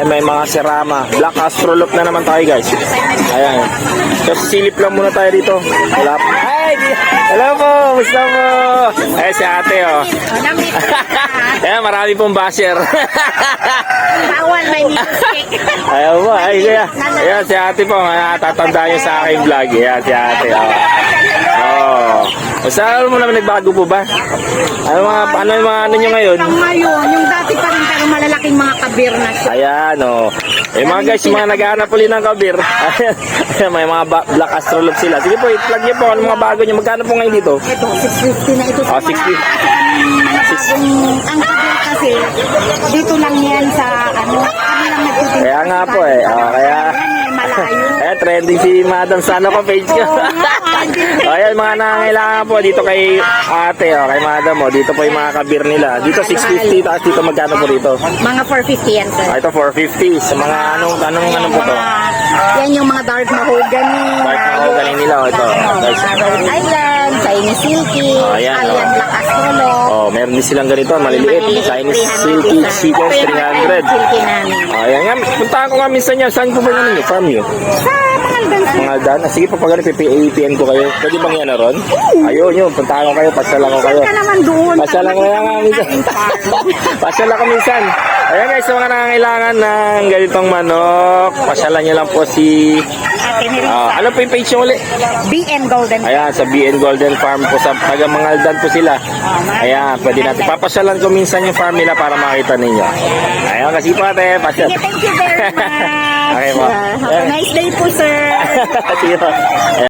Ayan, may mga serama. Black Astrolop na naman tayo, guys. Ayan. So, silip lang muna tayo dito. Wala pa. Ay! Hello po! Gusto mo? Ayan, si ate, oh. Ayan, marami pong basher. Bawal, may music. Ayaw mo, ay, kaya. Ayan, si ate po. Tatanda nyo sa aking vlog. Ayan, si ate, oh. Saan mo naman nagbago po ba? Ano yung mga ano nyo ngayon? Ngayon, yung dati pa rin pero malalaking mga kabir na siya. Ayan, oh. Eh mga guys, mga naghahanap ulit ng kabir. Ayan, may mga Black Astrolop sila. Sige po, i-plug nyo po. Ano mga bago nyo? Magkano po ngayon dito? Ito, 650 na ito. Oh, 60. Ang kabir kasi, dito lang yan sa, ano, kami lang nagtitinda. Kaya nga po eh. Oh, kaya... Malayo. Eh, trending si Madam sa ano ko page ko. Ayan, mga nangangailangan po dito kay ate, oh, kay Madam, oh. Dito po yung mga kabir nila. Dito 650, tapos dito magkano po dito? Mga 450 yan, sir. Ah, ito 450. Sa mga anong po to? Yan yung mga dark mahogany. Dark mahogany nila, oh, ito. Guys. Island, Chinese Silky, Oh, ayan, Alien oh. Black Astrolop. Oh, meron din silang ganito, maliliit. Chinese Silky Chicken 300. Silky namin. Oh, ayan nga. Puntahan ko nga minsan yan. Saan po ba yun yung farm nyo? Sa Mangaldan, sir. Mga dan. Sige po, pag PPN ko kayo. Pwede bang yan na ron? Ayun yun. Puntahan ko kayo. Pasyalan ko kayo. Saan ka naman doon? Pasyalan ko nga minsan. Pasyalan ko minsan. Ayan guys, sa mga nangangailangan ng ganitong manok, pasyalan nyo lang po si... Ate Nerissa. ano po yung page nyo ulit? BN Golden. Ayan, sa BN Golden Farm po. Sa taga Mangaldan po sila. Ayan, pwede natin. Papasyalan ko minsan yung farm nila para makita ninyo. Ayan, kasi po ate. Pasyal. Thank you very much. Okay po. Have a nice day po, sir. Sige po.